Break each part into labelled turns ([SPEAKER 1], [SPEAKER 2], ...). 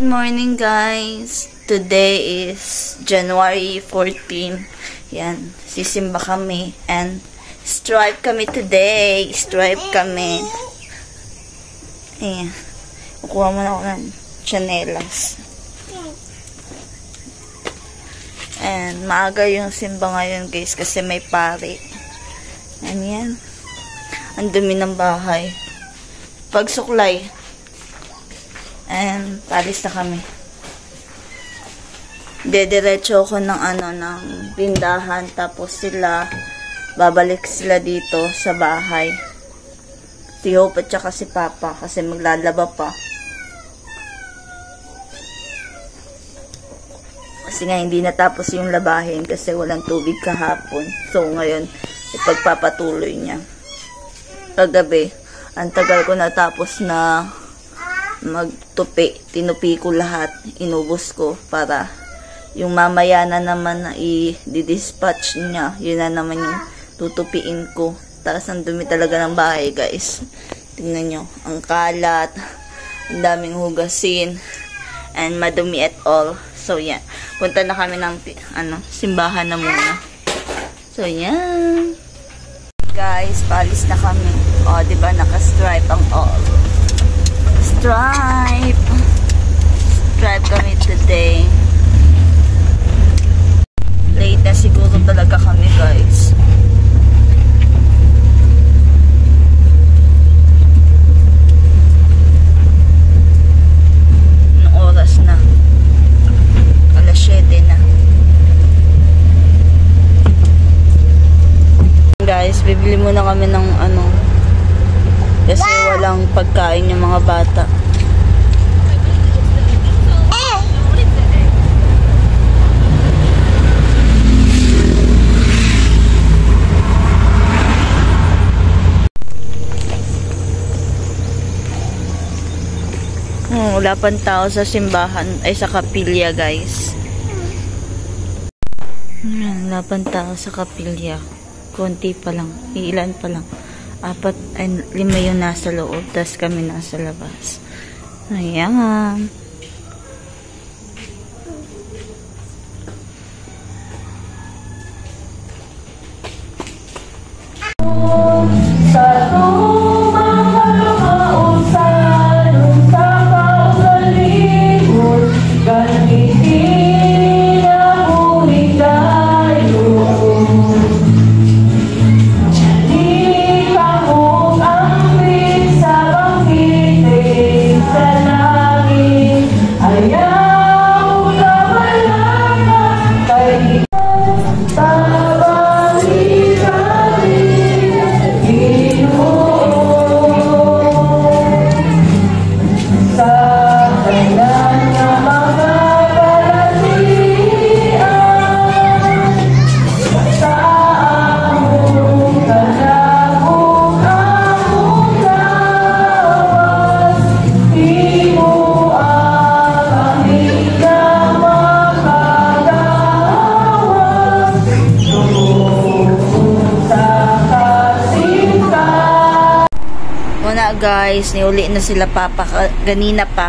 [SPEAKER 1] morning guys. Today is January 14. Yan, sisimba kami and stripe kami today. Stripe kami. Ayan. Kukuha mo na ako ng chanelas. And maaga yung simba ngayon guys kasi may pari. And yan. Ang dumi ng bahay. Pagsuklay. And palis na kami. Dediretso ko ng ng tindahan, tapos babalik sila dito sa bahay. Si Hope at saka si Papa kasi maglalaba pa. Kasi nga hindi natapos yung labahin kasi walang tubig kahapon. So ngayon ipagpapatuloy niya. Kagabi, ang tagal ko natapos na magtupi. Tinupi ko lahat. Inubos ko para yung mamaya na naman na i-dispatch niya. Yun na naman yung tutupiin ko. Tapos ang dumi talaga ng bahay guys. Tingnan nyo. Ang kalat. Ang daming hugasin. And madumi at all. So yan. Punta na kami ng simbahan na muna. So yan. Guys, paalis na kami. O, diba naka-stripe ang all. Stripe kami today. Late na siguro talaga kami guys. Anong oras na? Alas 7 na. Guys, bibili muna kami ng kasi walang pagkain yung mga bata. Wala pang tao sa simbahan, ay sa kapilya guys. Wala pang tao sa kapilya. Konti pa lang, ilan pa lang. 4 ay 5 yung nasa loob, tas kami nasa labas. Ayan. Guys, niuli na sila Papa ganina pa.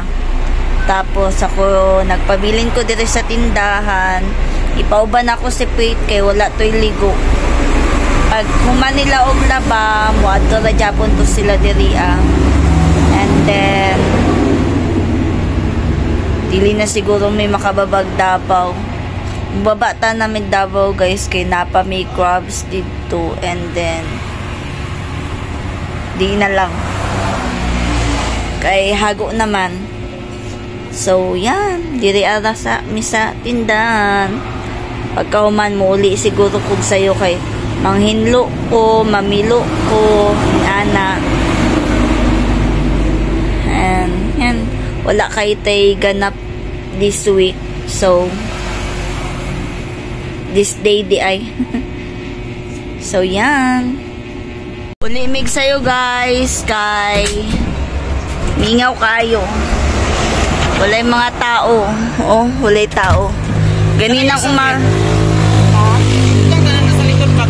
[SPEAKER 1] Tapos ako nagpabilin ko dito sa tindahan. Ipauban ako si Pete kay wala to'y ligo. Pag human nila og laba, muadto ra japon to sila diri And then dili na siguro may makababag Davao. Babata namin Davao guys kay napa may crabs dito, and then di na lang kay hago naman. So yan, diri ara sa misa tindahan. Pagkahuman mo uli siguro kung sayo kay manghinlo ko, mamilo ko, ana. And yan, wala kay tay ganap this week. So this day di ay. So yan. Ulimig sa'yo guys, kay mingaw kayo. Walay mga tao. Oh, walay tao. Ganinang ikaw, ito sa likod.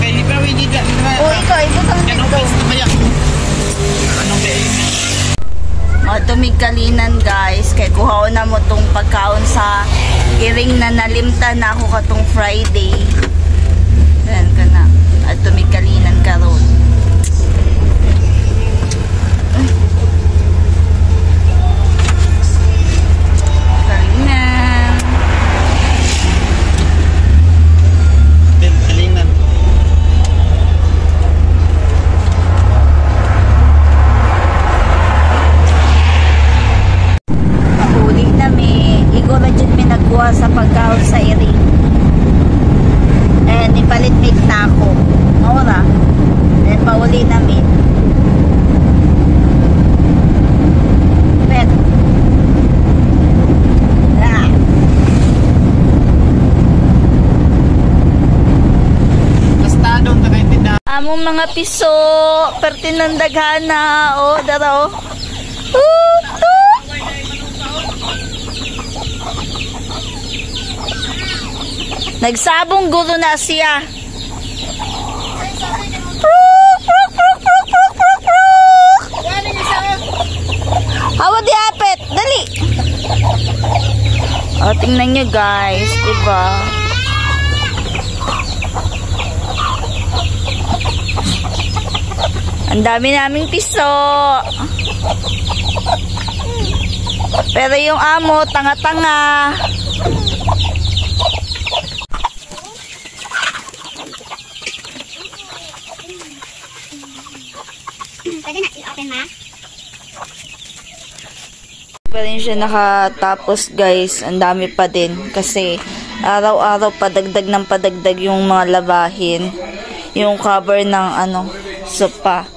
[SPEAKER 1] tumigkalinan guys. Kaya kuhaon na mo tong pagkaon sa iring na nalimta na ako katong Friday. Ayan ka na. At tumigkalinan ka ron. Sa pagkaon sa iring. And ipalit mate na ako. Maura. Then pauli namin. Pet. Ah.
[SPEAKER 2] Basta doon ka kayo tindahan.
[SPEAKER 1] Among mga piso. Pertinandagana. O, daro. Nagsabong gulo na siya. Hawa di apet. Dali. O, tingnan nyo guys. Diba? Ang dami naming piso. Pero yung amo, tanga-tanga.
[SPEAKER 3] Pwede na i-open, ma?
[SPEAKER 1] Pa rin siya nakatapos guys. Ang dami pa din. Kasi araw-araw padagdag ng padagdag yung mga labahin. Yung cover ng sopa.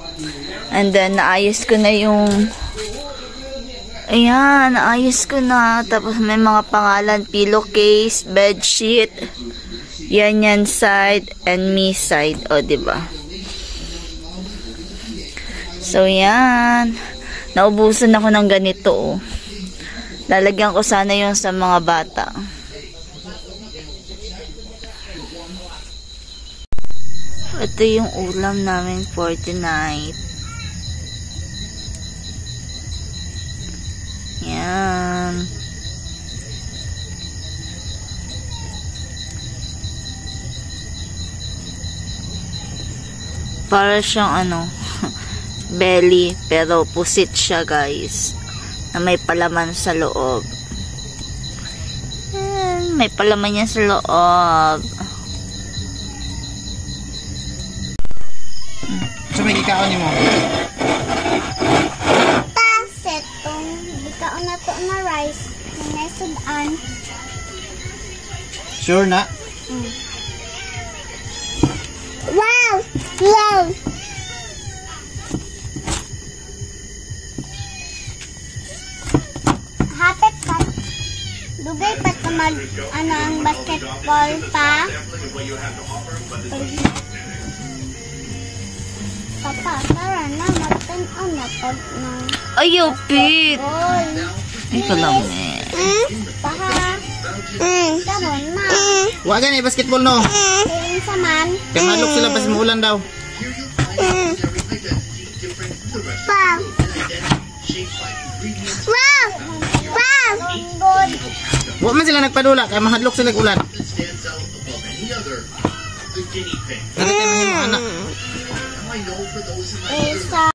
[SPEAKER 1] And then naayos ko na yung ayan, naayos ko na. Tapos may mga pangalan. Pillowcase, bedsheet. Yan side and me side. O, diba? So, yan. Naubusan ako ng ganito. Oh. Lalagyan ko sana yung sa mga bata. Ito yung ulam namin for tonight. Yan. Para siyang belly, pero pusit siya guys, na may palaman sa loob. May palaman niya sa loob.
[SPEAKER 2] So may ikaon niyo mo?
[SPEAKER 3] Paset tong ikaon na to na rice. May sudan.
[SPEAKER 2] Sure na?
[SPEAKER 3] Wow! Wow! Hapit ka. Dugay pa ito ang basketball pa. Papa, tara na. Magtan-aw na pag na.
[SPEAKER 1] Ayaw, Pete.
[SPEAKER 3] Ball.
[SPEAKER 1] Ito lang eh.
[SPEAKER 3] Paha. Karon na.
[SPEAKER 2] Wa gani basketball no.
[SPEAKER 3] Piling sa man.
[SPEAKER 2] Kaya malok sila pas muulan daw.
[SPEAKER 3] Wow! Wow! Wow! Good.
[SPEAKER 2] Wa man sila nagpadula kaya mahadlok sila ulan. Nakita mo yung anak.
[SPEAKER 3] Isa.